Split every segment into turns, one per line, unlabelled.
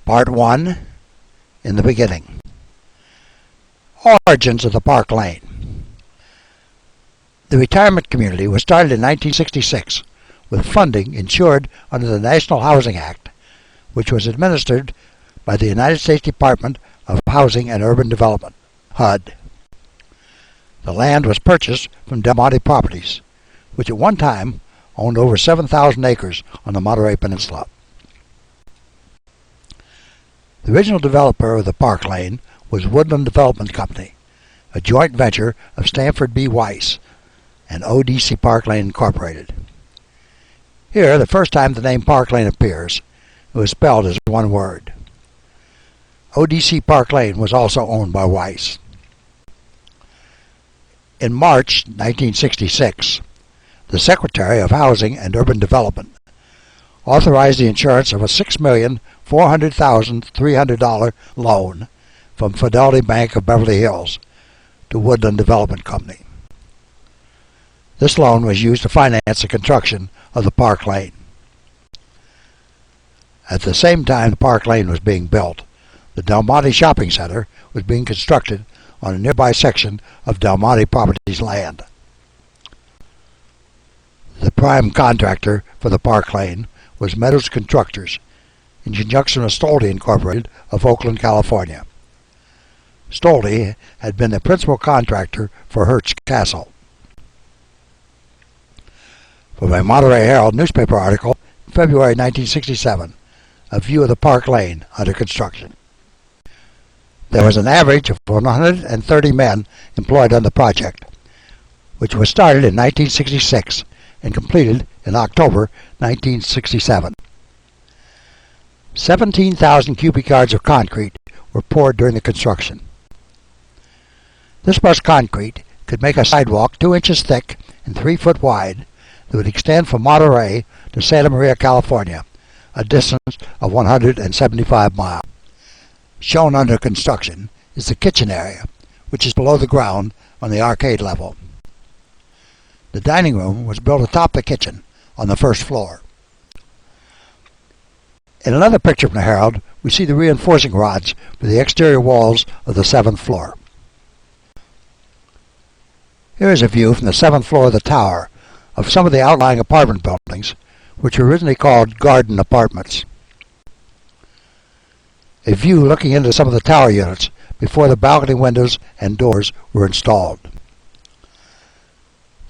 Part 1, In the Beginning. Origins of the Park Lane. The retirement community was started in 1966 with funding insured under the National Housing Act, which was administered by the United States Department of Housing and Urban Development, HUD. The land was purchased from Del Monte Properties, which at one time owned over 7,000 acres on the Monterey Peninsula. The original developer of the Park Lane was Woodland Development Company, a joint venture of Stanford B. Weiss and ODC Park Lane Incorporated. Here, the first time the name Park Lane appears, it was spelled as one word. ODC Park Lane was also owned by Weiss. In March 1966, the Secretary of Housing and Urban Development authorized the insurance of a $6,400,300 loan from Fidelity Bank of Beverly Hills to Woodland Development Company. This loan was used to finance the construction of the Park Lane. At the same time the Park Lane was being built, the Del Monte Shopping Center was being constructed on a nearby section of Del Monte Properties land. The prime contractor for the Park Lane was Meadows Constructors, in conjunction with Stolte Incorporated of Oakland, California. Stolte had been the principal contractor for Hertz Castle. From a Monterey Herald newspaper article in February 1967, a view of the Park Lane under construction. There was an average of 130 men employed on the project, which was started in 1966 and completed in October 1967. 17,000 cubic yards of concrete were poured during the construction. This much concrete could make a sidewalk 2 inches thick and 3 foot wide that would extend from Monterey to Santa Maria, California, a distance of 175 miles. Shown under construction is the kitchen area, which is below the ground on the arcade level. The dining room was built atop the kitchen on the first floor. In another picture from the Herald, we see the reinforcing rods for the exterior walls of the 7th floor. Here is a view from the 7th floor of the tower of some of the outlying apartment buildings, which were originally called garden apartments. A view looking into some of the tower units before the balcony windows and doors were installed.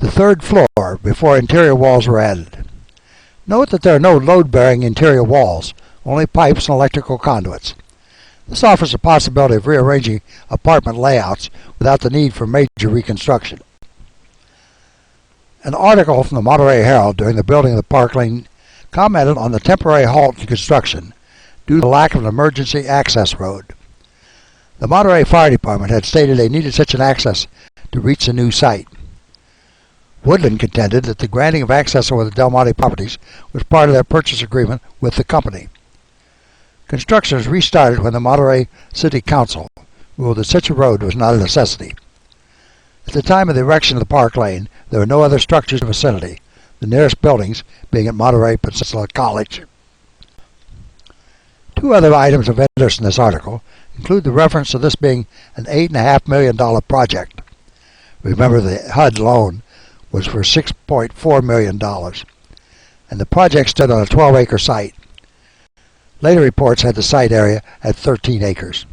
The 3rd floor before interior walls were added. Note that there are no load-bearing interior walls, only pipes and electrical conduits. This offers the possibility of rearranging apartment layouts without the need for major reconstruction. An article from the Monterey Herald during the building of the Park Lane commented on the temporary halt in construction due to the lack of an emergency access road. The Monterey Fire Department had stated they needed such an access to reach the new site. Woodland contended that the granting of access over the Del Monte properties was part of their purchase agreement with the company. Construction was restarted when the Monterey City Council ruled that such a road was not a necessity. At the time of the erection of the Park Lane, there were no other structures in the vicinity, the nearest buildings being at Monterey Peninsula College. 2 other items of interest in this article include the reference to this being an $8.5 million project. Remember, the HUD loan was for $6.4 million, and the project stood on a 12-acre site. Later reports had the site area at 13 acres.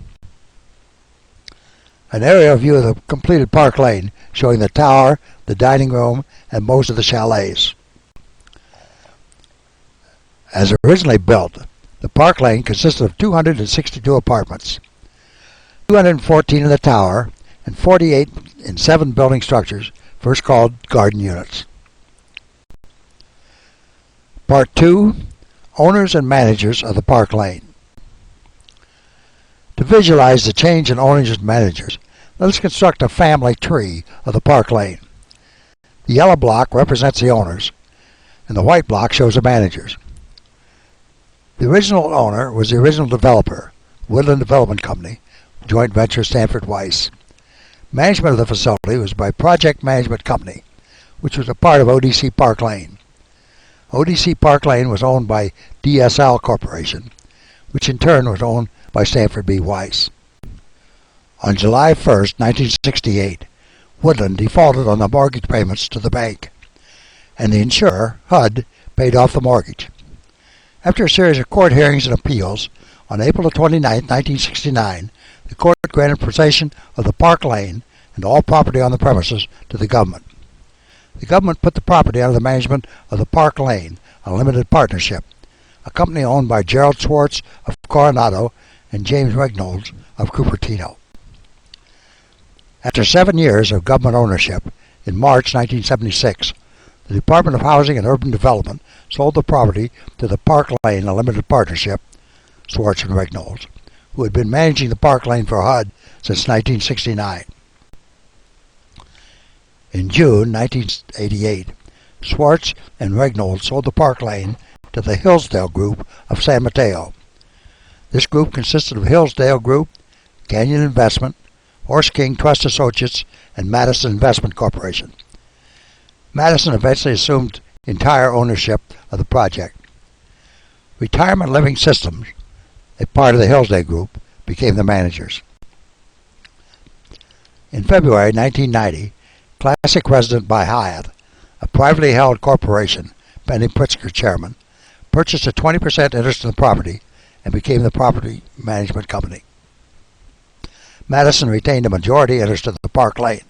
An aerial view of the completed Park Lane showing the tower, the dining room, and most of the chalets. As originally built, the Park Lane consisted of 262 apartments, 214 in the tower, and 48 in 7 building structures, first called garden units. Part 2, Owners and Managers of the Park Lane. To visualize the change in owners and managers, let us construct a family tree of the Park Lane. The yellow block represents the owners, and the white block shows the managers. The original owner was the original developer, Woodland Development Company, joint venture Stanford Weiss. Management of the facility was by Project Management Company, which was a part of ODC Park Lane. ODC Park Lane was owned by DSL Corporation, which in turn was owned by Stanford B. Weiss. On July 1, 1968, Woodland defaulted on the mortgage payments to the bank, and the insurer, HUD, paid off the mortgage. After a series of court hearings and appeals, on April 29, 1969, the court granted possession of the Park Lane and all property on the premises to the government. The government put the property under the management of the Park Lane, a limited partnership, a company owned by Gerald Schwartz of Coronado and James Reynolds of Cupertino. After 7 years of government ownership, in March 1976, the Department of Housing and Urban Development sold the property to the Park Lane, a limited partnership, Schwartz and Reynolds, who had been managing the Park Lane for HUD since 1969. In June 1988, Schwartz and Reynolds sold the Park Lane to the Hillsdale Group of San Mateo. This group consisted of Hillsdale Group, Canyon Investment, Horse King Trust Associates, and Madison Investment Corporation. Madison eventually assumed entire ownership of the project. Retirement Living Systems, a part of the Hillsdale Group, became the managers. In February 1990, Classic Resident by Hyatt, a privately held corporation, Penny Pritzker chairman, purchased a 20% interest in the property and became the property management company. Madison retained a majority interest in the Park Lane.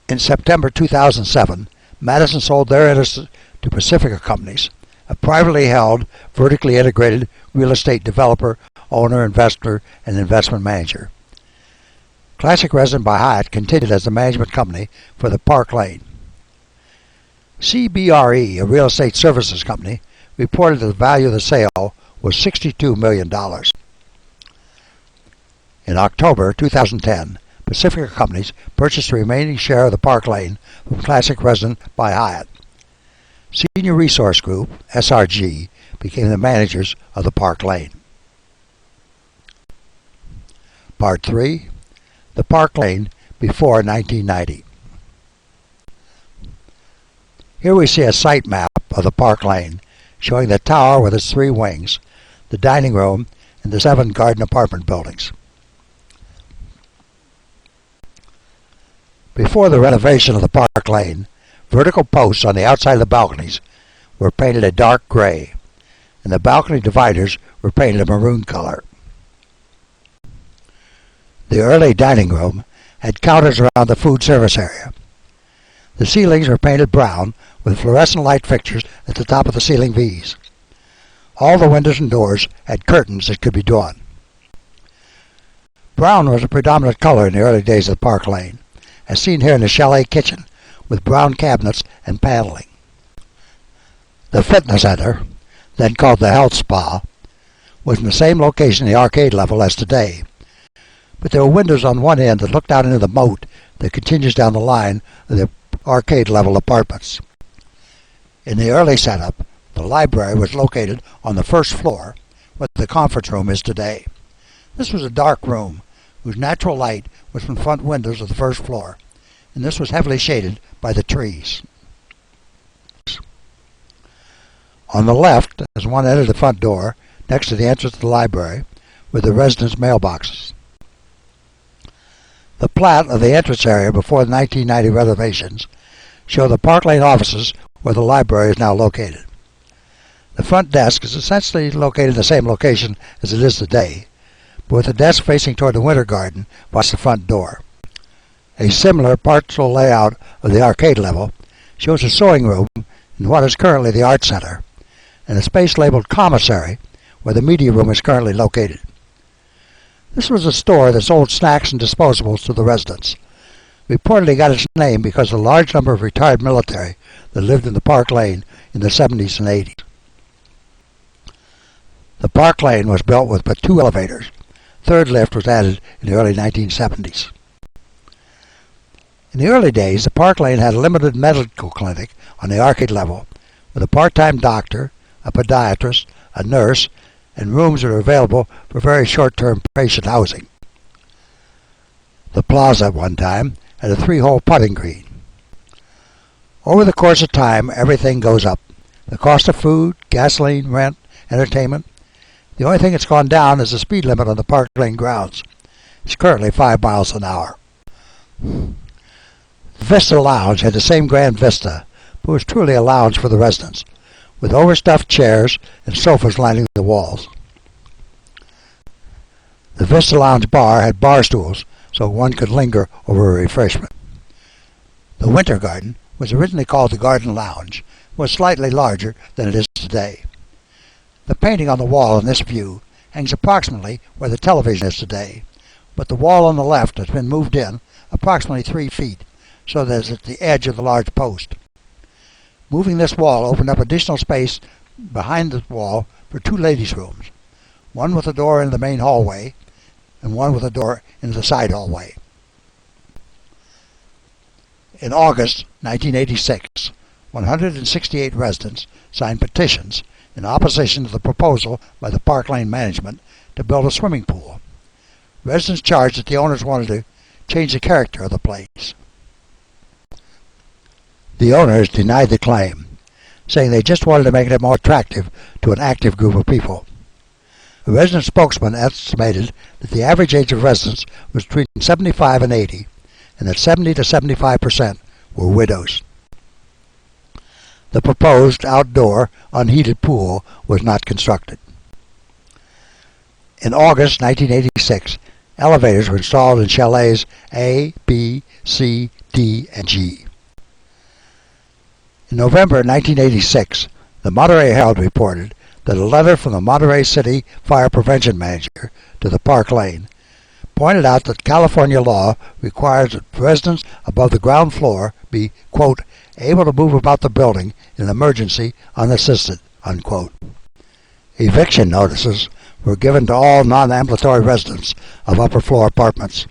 In September 2007, Madison sold their interest to Pacifica Companies, a privately held, vertically integrated real estate developer, owner, investor, and investment manager. Classic Resident by Hyatt continued as the management company for the Park Lane. CBRE, a real estate services company, reported that the value of the sale was $62 million. In October 2010, Pacifica Companies purchased the remaining share of the Park Lane from Classic Resident by Hyatt. Senior Resource Group, SRG, became the managers of the Park Lane. Part 3. The Park Lane before 1990. Here we see a site map of the Park Lane, showing the tower with its 3 wings, the dining room, and the 7 garden apartment buildings. Before the renovation of the Park Lane, vertical posts on the outside of the balconies were painted a dark gray, and the balcony dividers were painted a maroon color. The early dining room had counters around the food service area. The ceilings were painted brown with fluorescent light fixtures at the top of the ceiling V's. All the windows and doors had curtains that could be drawn. Brown was a predominant color in the early days of the Park Lane, as seen here in the chalet kitchen with brown cabinets and paneling. The fitness center, then called the Health Spa, was in the same location in the arcade level as today, but there were windows on one end that looked out into the moat that continues down the line of the arcade level apartments. In the early setup, the library was located on the first floor, where the conference room is today. This was a dark room, whose natural light was from front windows of the first floor, and this was heavily shaded by the trees. On the left, as one entered the front door, next to the entrance to the library, were the residents' mailboxes. The plat of the entrance area before the 1990 renovations show the Park Lane offices where the library is now located. The front desk is essentially located in the same location as it is today, but with the desk facing toward the winter garden past the front door. A similar partial layout of the arcade level shows a sewing room in what is currently the Art Center, and a space labeled Commissary where the media room is currently located. This was a store that sold snacks and disposables to the residents. Reportedly got its name because of the large number of retired military that lived in the Park Lane in the 70s and 80s. The Park Lane was built with but 2 elevators. Third lift was added in the early 1970s. In the early days, the Park Lane had a limited medical clinic on the arcade level with a part-time doctor, a podiatrist, a nurse, and rooms that are available for very short-term patient housing. The plaza at one time had a 3-hole putting green. Over the course of time, everything goes up. The cost of food, gasoline, rent, entertainment. The only thing that's gone down is the speed limit on the Park Lane grounds. It's currently 5 miles an hour. The Vista Lounge had the same grand vista, but was truly a lounge for the residents, with overstuffed chairs and sofas lining the walls. The Vista Lounge bar had bar stools, so one could linger over a refreshment. The Winter Garden was originally called the Garden Lounge, and was slightly larger than it is today. The painting on the wall in this view hangs approximately where the television is today, but the wall on the left has been moved in approximately 3 feet, so that it's at the edge of the large post. Moving this wall opened up additional space behind the wall for 2 ladies' rooms, one with a door into the main hallway and one with a door into the side hallway. In August 1986, 168 residents signed petitions in opposition to the proposal by the Park Lane management to build a swimming pool. Residents charged that the owners wanted to change the character of the place. The owners denied the claim, saying they just wanted to make it more attractive to an active group of people. The resident spokesman estimated that the average age of residents was between 75 and 80, and that 70 to 75% were widows. The proposed outdoor, unheated pool was not constructed. In August 1986, elevators were installed in chalets A, B, C, D, and G. In November 1986, the Monterey Herald reported that a letter from the Monterey City Fire Prevention Manager to the Park Lane pointed out that California law requires that residents above the ground floor be, quote, able to move about the building in an emergency unassisted, unquote. Eviction notices were given to all non-ambulatory residents of upper floor apartments.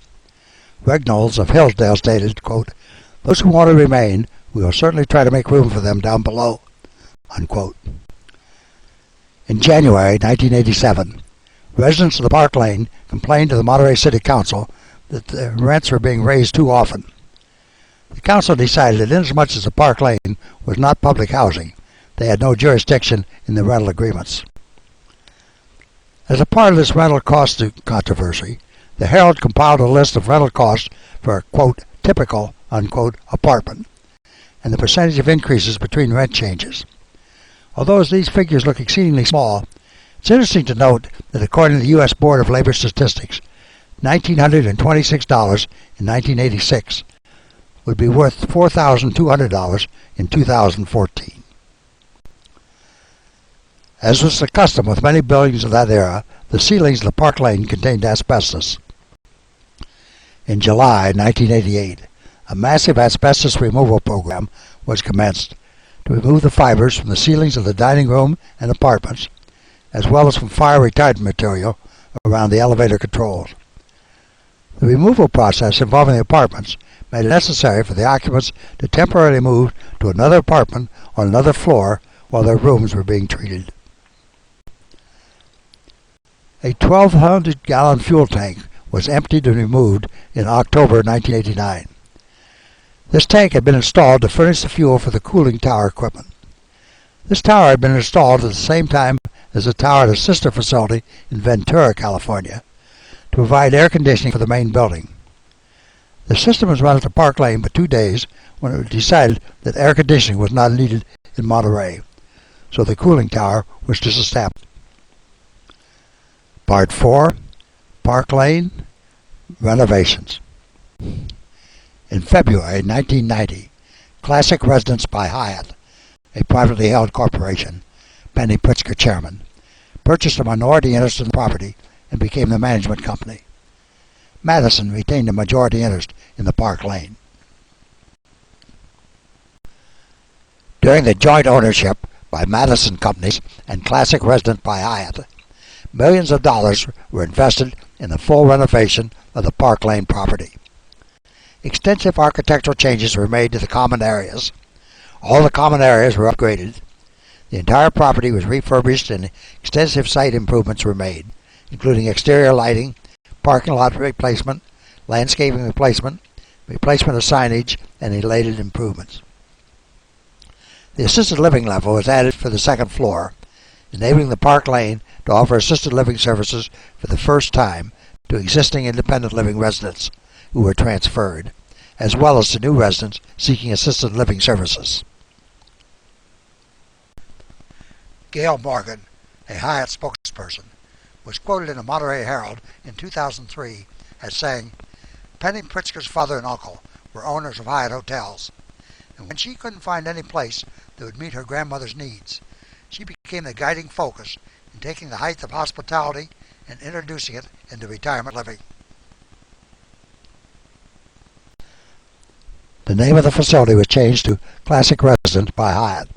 Greg Knowles of Hillsdale stated, quote, those who want to remain, we will certainly try to make room for them down below, unquote. In January 1987, residents of the Park Lane complained to the Monterey City Council that their rents were being raised too often. The council decided that inasmuch as the Park Lane was not public housing, they had no jurisdiction in the rental agreements. As a part of this rental cost controversy, the Herald compiled a list of rental costs for a, quote, typical, unquote, apartment, and the percentage of increases between rent changes. Although these figures look exceedingly small, it's interesting to note that according to the U.S. Board of Labor Statistics, $1,926 in 1986 would be worth $4,200 in 2014. As was the custom with many buildings of that era, the ceilings of the Park Lane contained asbestos. In July 1988, a massive asbestos removal program was commenced to remove the fibers from the ceilings of the dining room and apartments, as well as from fire retardant material around the elevator controls. The removal process involving the apartments made it necessary for the occupants to temporarily move to another apartment on another floor while their rooms were being treated. A 1,200-gallon fuel tank was emptied and removed in October 1989. This tank had been installed to furnish the fuel for the cooling tower equipment. This tower had been installed at the same time as the tower at a sister facility in Ventura, California, to provide air conditioning for the main building. The system was run at the Park Lane for 2 days when it was decided that air conditioning was not needed in Monterey, so the cooling tower was disestablished. Part 4, Park Lane, Renovations. In February 1990, Classic Residence by Hyatt, a privately held corporation, Penny Pritzker chairman, purchased a minority interest in the property and became the management company. Madison retained a majority interest in the Park Lane. During the joint ownership by Madison Companies and Classic Residence by Hyatt, millions of dollars were invested in the full renovation of the Park Lane property. Extensive architectural changes were made to the common areas. All the common areas were upgraded. The entire property was refurbished and extensive site improvements were made, including exterior lighting, parking lot replacement, landscaping replacement, replacement of signage, and related improvements. The assisted living level was added for the second floor, enabling the Park Lane to offer assisted living services for the first time to existing independent living residents who were transferred, as well as to new residents seeking assisted living services. Gail Morgan, a Hyatt spokesperson, was quoted in the Monterey Herald in 2003 as saying, "Penny Pritzker's father and uncle were owners of Hyatt hotels, and when she couldn't find any place that would meet her grandmother's needs, she became the guiding focus in taking the height of hospitality and introducing it into retirement living." The name of the facility was changed to Classic Residence by Hyatt,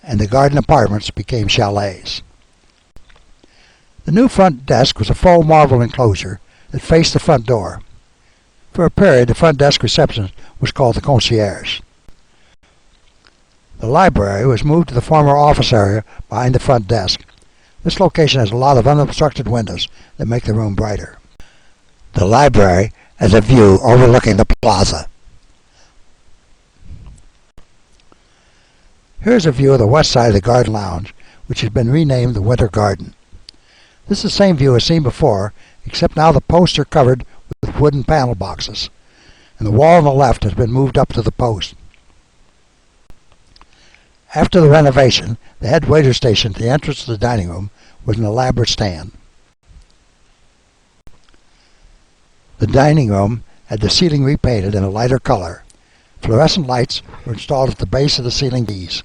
and the garden apartments became chalets. The new front desk was a faux marble enclosure that faced the front door. For a period, the front desk receptionist was called the concierge. The library was moved to the former office area behind the front desk. This location has a lot of unobstructed windows that make the room brighter. The library has a view overlooking the plaza. Here's a view of the west side of the garden lounge, which has been renamed the Winter Garden. This is the same view as seen before, except now the posts are covered with wooden panel boxes, and the wall on the left has been moved up to the post. After the renovation, the head waiter station at the entrance to the dining room was an elaborate stand. The dining room had the ceiling repainted in a lighter color. Fluorescent lights were installed at the base of the ceiling beams,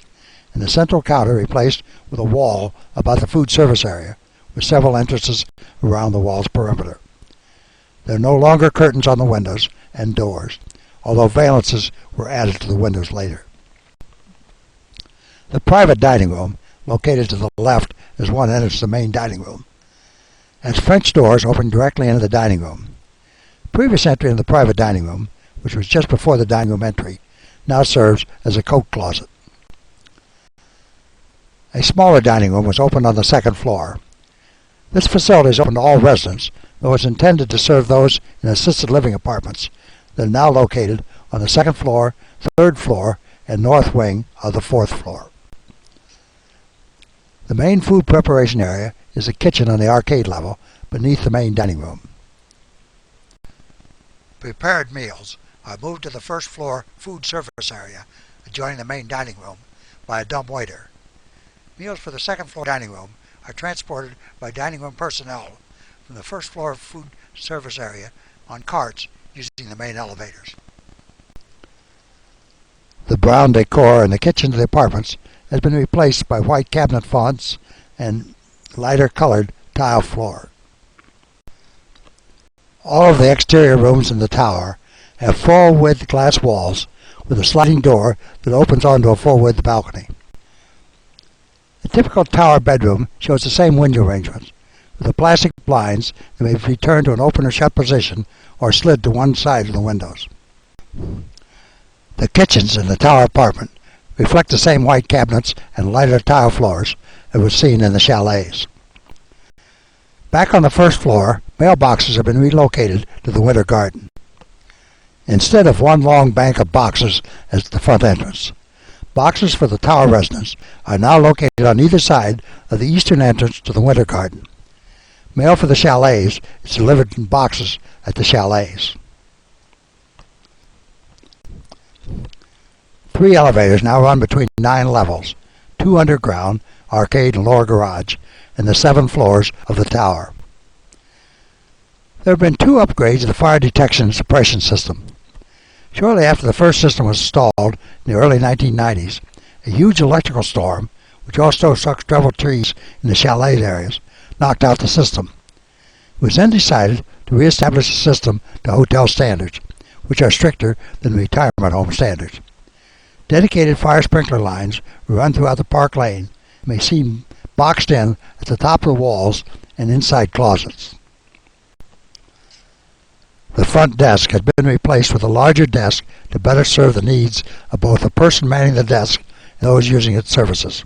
and the central counter replaced with a wall about the food service area, with several entrances around the wall's perimeter. There are no longer curtains on the windows and doors, although valances were added to the windows later. The private dining room, located to the left as one enters the main dining room, has French doors opening directly into the dining room. Previous entry into the private dining room, which was just before the dining room entry, now serves as a coat closet. A smaller dining room was opened on the second floor. This facility is open to all residents, though it's intended to serve those in assisted living apartments that are now located on the second floor, third floor, and north wing of the fourth floor. The main food preparation area is a kitchen on the arcade level beneath the main dining room. Prepared meals are moved to the first floor food service area adjoining the main dining room by a dumbwaiter. Meals for the second floor dining room are transported by dining room personnel from the first floor food service area on carts using the main elevators. The brown decor in the kitchen of the apartments has been replaced by white cabinet fonts and lighter colored tile floor. All of the exterior rooms in the tower have full-width glass walls with a sliding door that opens onto a full-width balcony. The typical tower bedroom shows the same window arrangements, with the plastic blinds that may be returned to an open or shut position or slid to one side of the windows. The kitchens in the tower apartment reflect the same white cabinets and lighter tile floors that was seen in the chalets. Back on the first floor, mailboxes have been relocated to the Winter Garden. Instead of one long bank of boxes at the front entrance, boxes for the tower residents are now located on either side of the eastern entrance to the Winter Garden. Mail for the chalets is delivered in boxes at the chalets. 3 elevators now run between 9 levels, 2 underground, arcade and lower garage, and the 7 floors of the tower. There have been 2 upgrades of the fire detection and suppression system. Shortly after the first system was installed in the early 1990s, a huge electrical storm, which also struck several trees in the chalet areas, knocked out the system. It was then decided to reestablish the system to hotel standards, which are stricter than retirement home standards. Dedicated fire sprinkler lines run throughout the Park Lane and may be seen boxed in at the top of the walls and inside closets. The front desk has been replaced with a larger desk to better serve the needs of both the person manning the desk and those using its services.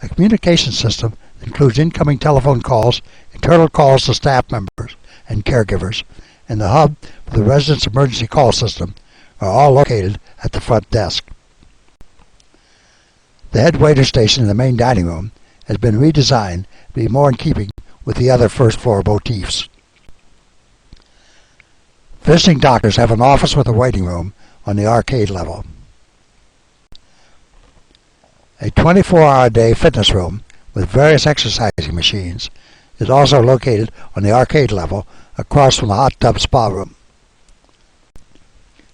A communication system that includes incoming telephone calls, internal calls to staff members and caregivers, and the hub for the residence emergency call system are all located at the front desk. The head waiter station in the main dining room has been redesigned to be more in keeping with the other first-floor motifs. Visiting doctors have an office with a waiting room on the arcade level. A 24-hour-a-day fitness room with various exercising machines is also located on the arcade level across from the hot tub spa room.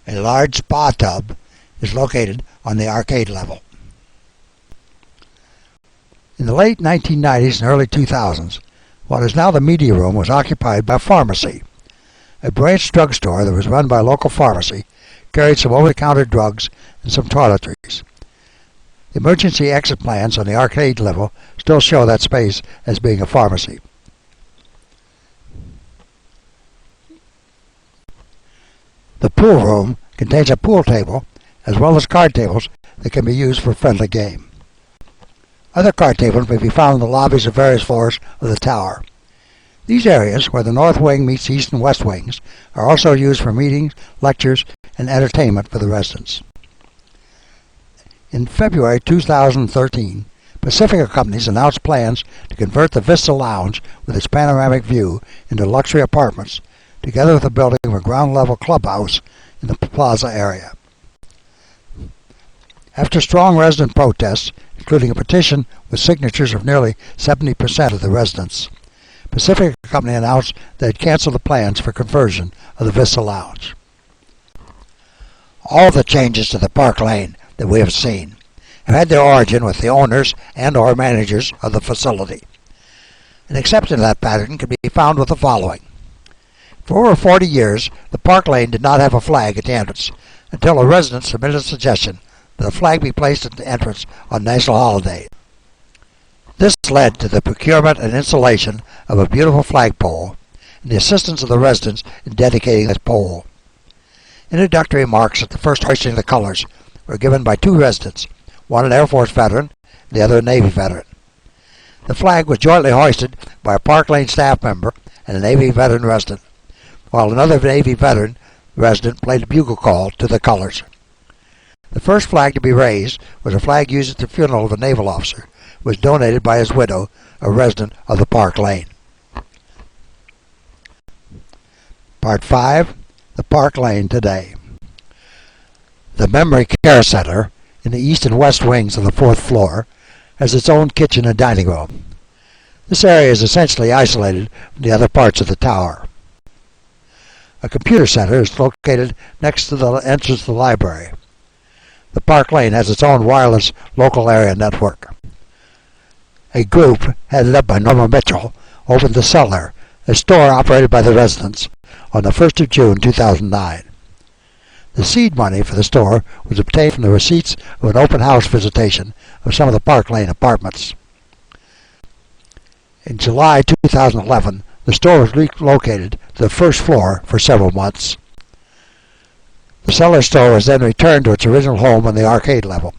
A large spa tub is located on the arcade level. In the late 1990s and early 2000s, what is now the media room was occupied by a pharmacy. A branch drugstore that was run by a local pharmacy carried some over-the-counter drugs and some toiletries. The emergency exit plans on the arcade level still show that space as being a pharmacy. The pool room contains a pool table as well as card tables that can be used for friendly game. Other card tables may be found in the lobbies of various floors of the tower. These areas, where the north wing meets the east and west wings, are also used for meetings, lectures, and entertainment for the residents. In February 2013, Pacifica Companies announced plans to convert the Vista Lounge with its panoramic view into luxury apartments, together with the building of a ground-level clubhouse in the plaza area. After strong resident protests, including a petition with signatures of nearly 70% of the residents, Pacifica Company announced they had canceled the plans for conversion of the Vista Lounge. All the changes to the Park Lane that we have seen have had their origin with the owners and or managers of the facility. An exception to that pattern can be found with the following. For over 40 years, the Park Lane did not have a flag at the entrance until a resident submitted a suggestion that a flag be placed at the entrance on national holiday. This led to the procurement and installation of a beautiful flagpole and the assistance of the residents in dedicating this pole. Introductory remarks at the first hoisting of the colors were given by two residents, one an Air Force veteran, the other a Navy veteran. The flag was jointly hoisted by a Park Lane staff member and a Navy veteran resident, while another Navy veteran resident played a bugle call to the colors. The first flag to be raised was a flag used at the funeral of a naval officer, who was donated by his widow, a resident of the Park Lane. Part 5. The Park Lane today. The Memory Care Center, in the east and west wings of the fourth floor, has its own kitchen and dining room. This area is essentially isolated from the other parts of the tower. A computer center is located next to the entrance to the library. The Park Lane has its own wireless local area network. A group, headed up by Norma Mitchell, opened the Cellar, a store operated by the residents, on the 1st of June 2009. The seed money for the store was obtained from the receipts of an open house visitation of some of the Park Lane apartments. In July 2011, the store was relocated to the first floor for several months. The Cellar store was then returned to its original home on the arcade level.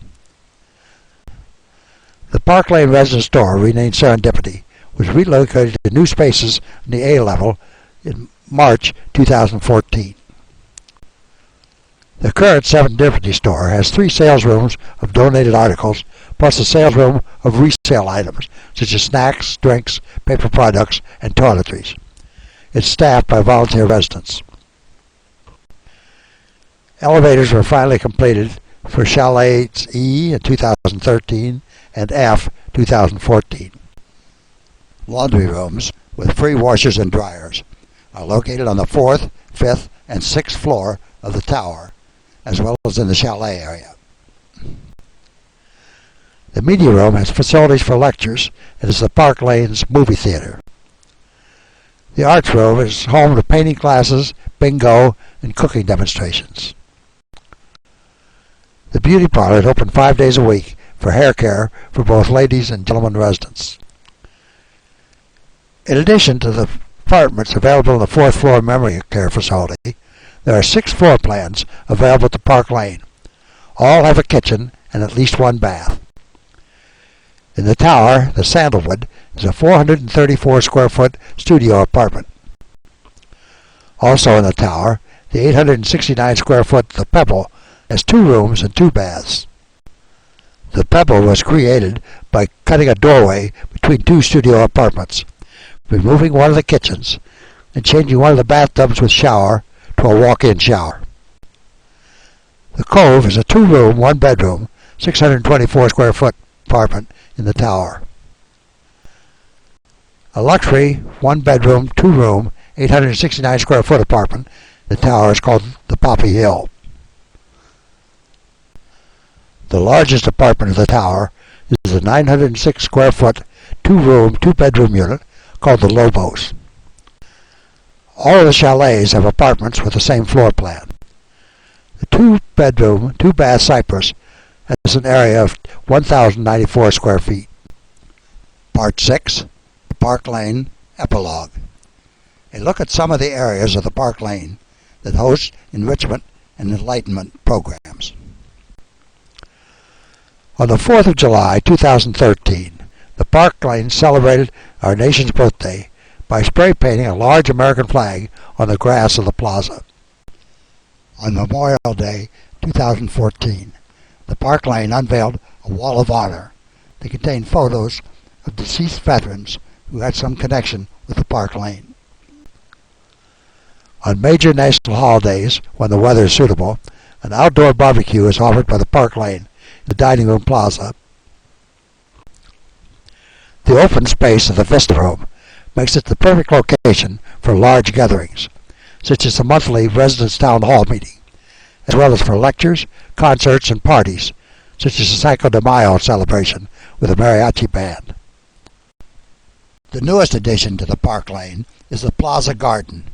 The Park Lane residence store, renamed Serendipity, was relocated to new spaces on the A level in March 2014. The current Serendipity store has 3 sales rooms of donated articles, plus a sales room of resale items, such as snacks, drinks, paper products, and toiletries. It's staffed by volunteer residents. Elevators were finally completed for Chalets E in 2013 and F 2014. Laundry rooms with free washers and dryers are located on the 4th, 5th, and 6th floor of the tower, as well as in the chalet area. The media room has facilities for lectures and is the Park Lane's movie theater. The arts room is home to painting classes, bingo, and cooking demonstrations. The beauty parlor is open 5 days a week for hair care for both ladies and gentlemen residents. In addition to the apartments available in the 4th floor memory care facility, there are 6 floor plans available to Park Lane. All have a kitchen and at least 1 bath. In the tower, the Sandalwood is a 434 square foot studio apartment. Also in the tower, the 869 square foot The Pebble has 2 rooms and 2 baths. The pebble was created by cutting a doorway between two studio apartments, removing one of the kitchens, and changing one of the bathtubs with shower to a walk-in shower. The Cove is a 2-room, 1-bedroom, 624 square foot apartment in the tower. A luxury 1-bedroom, 2-room, 869 square foot apartment in the tower is called the Poppy Hill. The largest apartment of the tower is a 906 square foot, 2-room, 2-bedroom unit called the Lobos. All of the chalets have apartments with the same floor plan. The 2-bedroom, 2-bath Cypress has an area of 1,094 square feet. Part 6, the Park Lane Epilogue. A look at some of the areas of the Park Lane that host enrichment and enlightenment programs. On the 4th of July, 2013, the Park Lane celebrated our nation's birthday by spray painting a large American flag on the grass of the plaza. On Memorial Day, 2014, the Park Lane unveiled a Wall of Honor that contained photos of deceased veterans who had some connection with the Park Lane. On major national holidays, when the weather is suitable, an outdoor barbecue is offered by the Park Lane, the dining room plaza. The open space of the Vista Room makes it the perfect location for large gatherings, such as the monthly Residence Town Hall meeting, as well as for lectures, concerts, and parties, such as the Cinco de Mayo celebration with a mariachi band. The newest addition to the Park Lane is the Plaza Garden.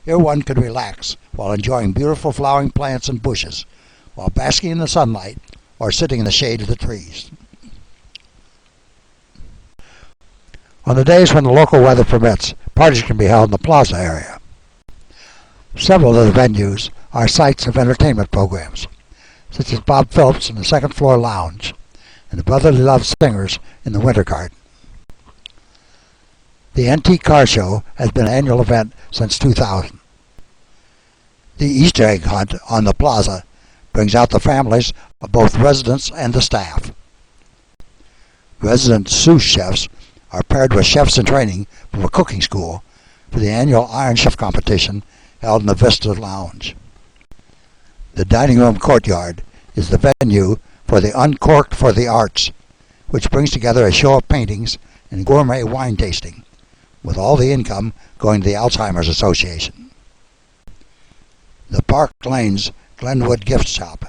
Here one can relax while enjoying beautiful flowering plants and bushes, while basking in the sunlight or sitting in the shade of the trees. On the days when the local weather permits, parties can be held in the plaza area. Several of the venues are sites of entertainment programs, such as Bob Phillips in the second floor lounge and the Brotherly Love Singers in the Winter Garden. The Antique Car Show has been an annual event since 2000. The Easter egg hunt on the plaza brings out the families of both residents and the staff. Resident sous chefs are paired with chefs in training from a cooking school for the annual Iron Chef competition held in the Vista Lounge. The dining room courtyard is the venue for the Uncorked for the Arts, which brings together a show of paintings and gourmet wine tasting, with all the income going to the Alzheimer's Association. The Park Lane's Glenwood Gift Shop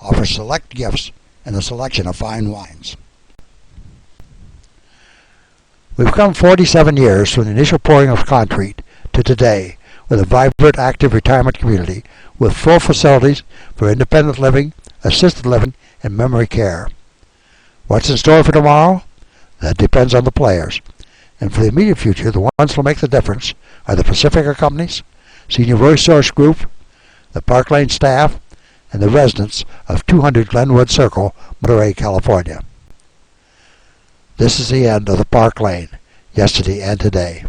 offers select gifts and a selection of fine wines. We've come 47 years from the initial pouring of concrete to today with a vibrant, active retirement community with full facilities for independent living, assisted living, and memory care. What's in store for tomorrow? That depends on the players. And for the immediate future, the ones who will make the difference are the Pacifica Companies, Senior Resource Group, the Park Lane staff, and the residents of 200 Glenwood Circle, Monterey, California. This is the end of the Park Lane, yesterday and today.